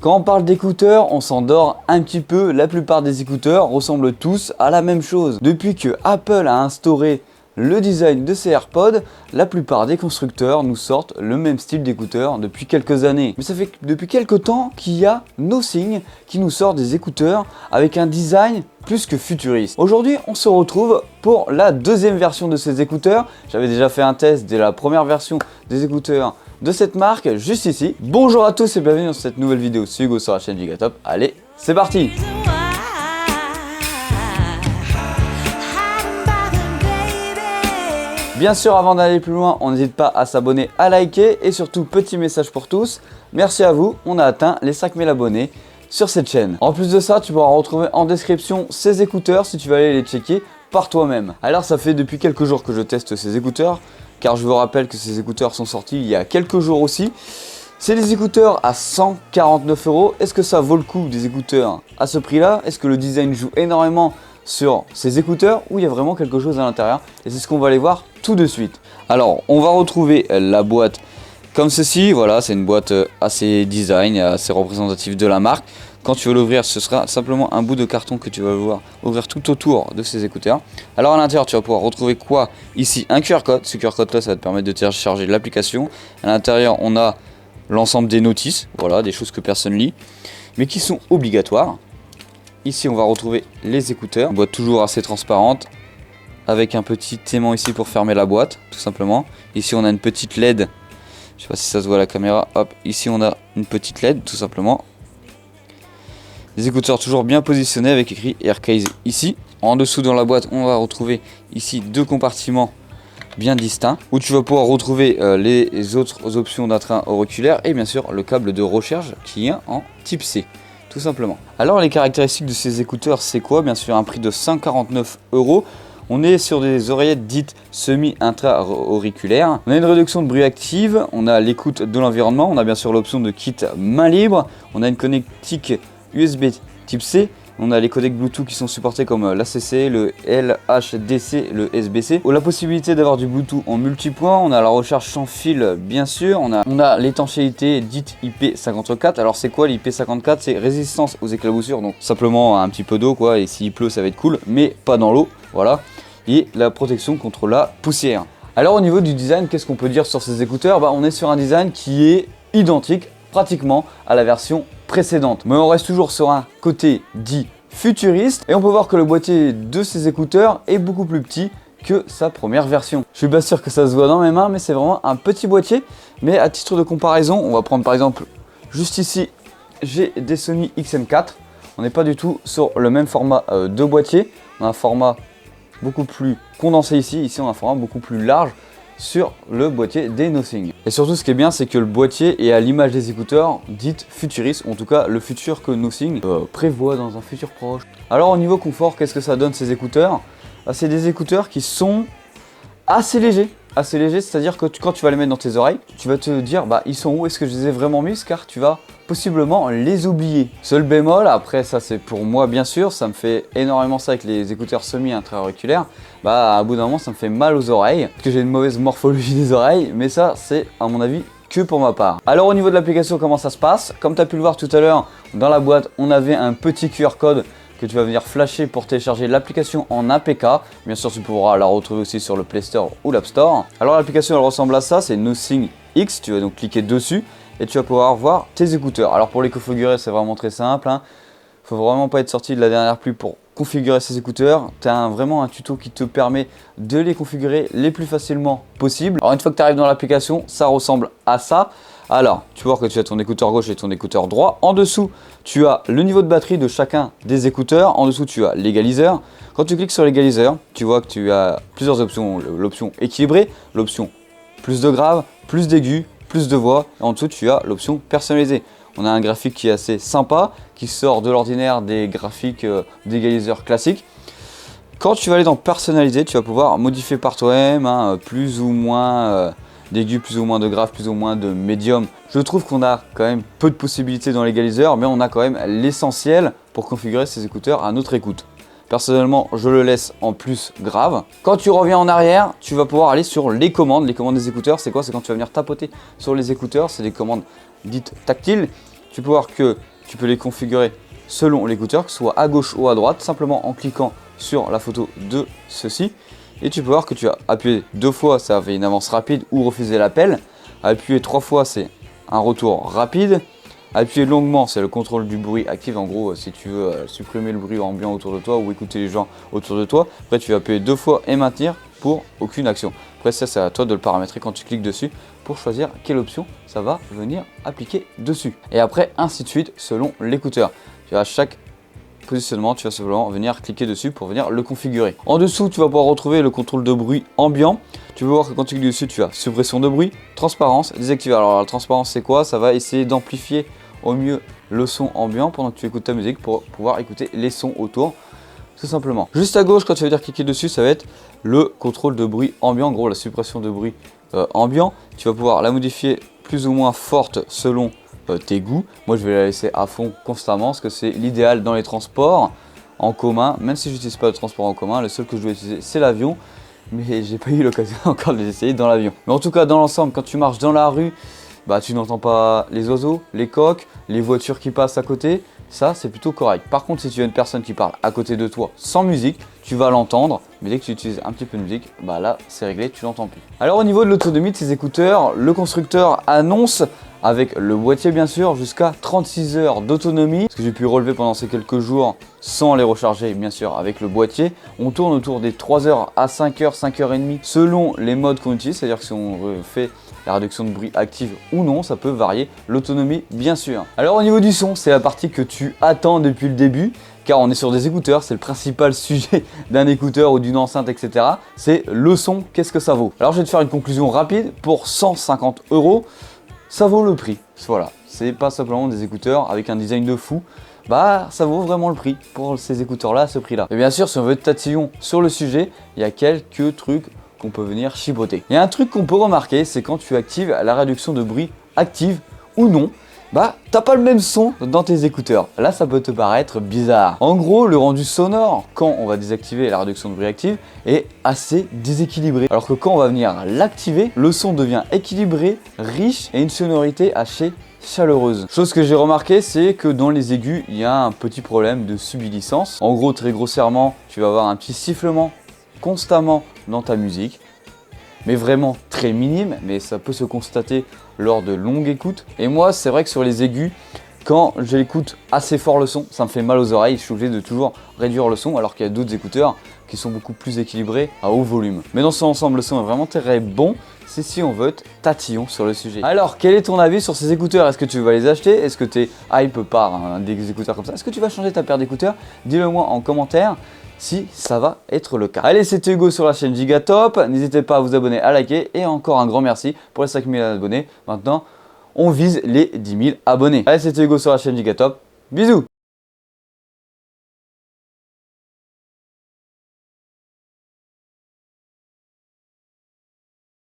Quand on parle d'écouteurs, on s'endort un petit peu. La plupart des écouteurs ressemblent tous à la même chose. Depuis que Apple a instauré le design de ces AirPods, la plupart des constructeurs nous sortent le même style d'écouteurs depuis quelques années. Mais ça fait depuis quelques temps qu'il y a Nothing qui nous sort des écouteurs avec un design plus que futuriste. Aujourd'hui, on se retrouve pour la deuxième version de ces écouteurs. J'avais déjà fait un test de la première version des écouteurs de cette marque, juste ici. Bonjour à tous et bienvenue dans cette nouvelle vidéo. C'est Hugo sur la chaîne Gigatop. Allez, c'est parti! Bien sûr, avant d'aller plus loin, on n'hésite pas à s'abonner, à liker et surtout, petit message pour tous. Merci à vous, on a atteint les 5000 abonnés sur cette chaîne. En plus de ça, tu pourras retrouver en description ces écouteurs si tu veux aller les checker par toi-même. Alors, ça fait depuis quelques jours que je teste ces écouteurs, car je vous rappelle que ces écouteurs sont sortis il y a quelques jours aussi. C'est des écouteurs à 149 €. Est-ce que ça vaut le coup des écouteurs à ce prix-là? Est-ce que le design joue énormément sur ces écouteurs ou il y a vraiment quelque chose à l'intérieur? Et c'est ce qu'on va aller voir tout de suite. Alors, on va retrouver la boîte comme ceci. Voilà, c'est une boîte assez design, assez représentative de la marque. Quand tu veux l'ouvrir, ce sera simplement un bout de carton que tu vas voir ouvrir tout autour de ces écouteurs. Alors à l'intérieur, tu vas pouvoir retrouver quoi? Ici, un QR code. Ce QR code là, ça va te permettre de télécharger l'application. À l'intérieur, on a l'ensemble des notices, voilà, des choses que personne lit, mais qui sont obligatoires. Ici, on va retrouver les écouteurs. Une boîte toujours assez transparente, avec un petit aimant ici pour fermer la boîte, tout simplement. Ici, on a une petite LED. Je sais pas si ça se voit à la caméra. Hop, ici, on a une petite LED, tout simplement. Les écouteurs toujours bien positionnés avec écrit Aircase ici. En dessous dans la boîte, on va retrouver ici deux compartiments bien distincts où tu vas pouvoir retrouver les autres options d'entrain auriculaire et bien sûr le câble de recharge qui est en type C. Tout simplement. Alors les caractéristiques de ces écouteurs, c'est quoi? Bien sûr un prix de 149 €. On est sur des oreillettes dites semi-intra-auriculaires. On a une réduction de bruit active, on a l'écoute de l'environnement, on a bien sûr l'option de kit main libre, on a une connectique USB type C, on a les codecs Bluetooth qui sont supportés comme l'ACC, le LHDC, le SBC. On a la possibilité d'avoir du Bluetooth en multipoint, on a la recharge sans fil bien sûr, on a l'étanchéité dite IP54. Alors c'est quoi l'IP54? C'est résistance aux éclaboussures, donc simplement un petit peu d'eau quoi, et s'il pleut ça va être cool, mais pas dans l'eau, voilà. Et la protection contre la poussière. Alors au niveau du design, qu'est-ce qu'on peut dire sur ces écouteurs? On est sur un design qui est identique pratiquement à la version précédente, mais on reste toujours sur un côté dit futuriste et on peut voir que le boîtier de ces écouteurs est beaucoup plus petit que sa première version. Je suis pas sûr que ça se voit dans mes mains, mais c'est vraiment un petit boîtier. Mais à titre de comparaison, on va prendre par exemple juste ici, j'ai des Sony XM4. On n'est pas du tout sur le même format de boîtier. On a un format beaucoup plus condensé ici on a un format beaucoup plus large sur le boîtier des Nothing. Et surtout ce qui est bien, c'est que le boîtier est à l'image des écouteurs dites futuristes, en tout cas le futur que Nothing prévoit dans un futur proche. Alors au niveau confort, qu'est-ce que ça donne ces écouteurs? C'est des écouteurs qui sont assez légers, c'est-à-dire que quand tu vas les mettre dans tes oreilles, tu vas te dire ils sont où? Est-ce que je les ai vraiment mis? Car tu vas possiblement les oublier. Seul bémol, après ça c'est pour moi bien sûr, ça me fait énormément ça avec les écouteurs semi-intra-auriculaires, à bout d'un moment ça me fait mal aux oreilles, parce que j'ai une mauvaise morphologie des oreilles, mais ça c'est à mon avis que pour ma part. Alors au niveau de l'application, comment ça se passe? Comme tu as pu le voir tout à l'heure, dans la boîte on avait un petit QR code que tu vas venir flasher pour télécharger l'application en APK. Bien sûr, tu pourras la retrouver aussi sur le Play Store ou l'App Store. Alors l'application elle ressemble à ça, c'est Nothing X, tu vas donc cliquer dessus et tu vas pouvoir voir tes écouteurs. Alors pour les configurer, c'est vraiment très simple. Faut vraiment pas être sorti de la dernière pluie pour configurer ces écouteurs. Tu as vraiment un tuto qui te permet de les configurer les plus facilement possible. Alors une fois que tu arrives dans l'application, ça ressemble à ça. Alors, tu vois que tu as ton écouteur gauche et ton écouteur droit. En dessous, tu as le niveau de batterie de chacun des écouteurs. En dessous, tu as l'égaliseur. Quand tu cliques sur l'égaliseur, tu vois que tu as plusieurs options. L'option équilibrée, l'option plus de grave, plus d'aigu, plus de voix. Et en dessous, tu as l'option personnalisée. On a un graphique qui est assez sympa, qui sort de l'ordinaire des graphiques d'égaliseur classiques. Quand tu vas aller dans personnaliser, tu vas pouvoir modifier par toi-même, plus ou moins d'aigu, plus ou moins de grave, plus ou moins de médium. Je trouve qu'on a quand même peu de possibilités dans l'égaliseur, mais on a quand même l'essentiel pour configurer ces écouteurs à notre écoute. Personnellement, je le laisse en plus grave. Quand tu reviens en arrière, tu vas pouvoir aller sur les commandes. Les commandes des écouteurs, c'est quoi? C'est quand tu vas venir tapoter sur les écouteurs. C'est des commandes dites tactiles. Tu peux voir que tu peux les configurer selon l'écouteur, que ce soit à gauche ou à droite, simplement en cliquant sur la photo de ceci. Et tu peux voir que tu as appuyé 2 fois, ça fait une avance rapide ou refuser l'appel. Appuyer 3 fois, c'est un retour rapide. Appuyer longuement, c'est le contrôle du bruit actif. En gros, si tu veux supprimer le bruit ambiant autour de toi ou écouter les gens autour de toi. Après, tu vas appuyer 2 fois et maintenir pour aucune action. Après, ça, c'est à toi de le paramétrer quand tu cliques dessus pour choisir quelle option ça va venir appliquer dessus. Et après, ainsi de suite, selon l'écouteur. Tu as chaque positionnement, tu vas simplement venir cliquer dessus pour venir le configurer. En dessous, tu vas pouvoir retrouver le contrôle de bruit ambiant. Tu peux voir que quand tu cliques dessus, tu as suppression de bruit, transparence, désactiver. Alors la transparence, c'est quoi? Ça va essayer d'amplifier au mieux le son ambiant pendant que tu écoutes ta musique pour pouvoir écouter les sons autour, tout simplement. Juste à gauche, quand tu vas venir cliquer dessus, ça va être le contrôle de bruit ambiant, en gros la suppression de bruit ambiant. Tu vas pouvoir la modifier plus ou moins forte selon tes goûts. Moi je vais la laisser à fond constamment parce que c'est l'idéal dans les transports en commun. Même si je n'utilise pas de transport en commun, le seul que je dois utiliser c'est l'avion, mais j'ai pas eu l'occasion encore de les essayer dans l'avion. Mais en tout cas, dans l'ensemble, quand tu marches dans la rue, bah tu n'entends pas les oiseaux, les coqs, les voitures qui passent à côté. Ça, c'est plutôt correct. Par contre, si tu as une personne qui parle à côté de toi sans musique, tu vas l'entendre. Mais dès que tu utilises un petit peu de musique, bah là, c'est réglé, tu l'entends plus. Alors au niveau de l'autonomie de ces écouteurs, le constructeur annonce, avec le boîtier bien sûr, jusqu'à 36 heures d'autonomie. Ce que j'ai pu relever pendant ces quelques jours sans les recharger bien sûr avec le boîtier. On tourne autour des 3 heures à 5 heures, 5 heures et demie selon les modes qu'on utilise. C'est-à-dire que si on fait la réduction de bruit active ou non, ça peut varier l'autonomie bien sûr. Alors au niveau du son, c'est la partie que tu attends depuis le début. Car on est sur des écouteurs, c'est le principal sujet d'un écouteur ou d'une enceinte, etc. C'est le son, qu'est-ce que ça vaut? Alors je vais te faire une conclusion rapide. Pour 150 €, ça vaut le prix. Voilà, c'est pas simplement des écouteurs avec un design de fou. Bah, ça vaut vraiment le prix pour ces écouteurs-là à ce prix-là. Et bien sûr, si on veut être tatillon sur le sujet, il y a quelques trucs qu'on peut venir chipoter. Il y a un truc qu'on peut remarquer, c'est quand tu actives la réduction de bruit active ou non, bah t'as pas le même son dans tes écouteurs. Là ça peut te paraître bizarre. En gros, le rendu sonore quand on va désactiver la réduction de bruit active est assez déséquilibré. Alors que quand on va venir l'activer, le son devient équilibré, riche et une sonorité assez chaleureuse. Chose que j'ai remarqué, c'est que dans les aigus, il y a un petit problème de subsidence. En gros, très grossièrement, tu vas avoir un petit sifflement constamment dans ta musique. Mais vraiment très minime, mais ça peut se constater lors de longues écoutes. Et moi, c'est vrai que sur les aigus, quand j'écoute assez fort le son, ça me fait mal aux oreilles, je suis obligé de toujours réduire le son, alors qu'il y a d'autres écouteurs qui sont beaucoup plus équilibrés à haut volume. Mais dans son ensemble, le son est vraiment très bon, c'est si on veut être tatillon sur le sujet. Alors, quel est ton avis sur ces écouteurs? Est-ce que tu vas les acheter? Est-ce que tu es hype par des écouteurs comme ça? Est-ce que tu vas changer ta paire d'écouteurs? Dis-le moi en commentaire si ça va être le cas. Allez, c'était Hugo sur la chaîne Gigatop. N'hésitez pas à vous abonner, à liker. Et encore un grand merci pour les 5000 abonnés. Maintenant, on vise les 10 000 abonnés. Allez, c'était Hugo sur la chaîne Gigatop. Bisous!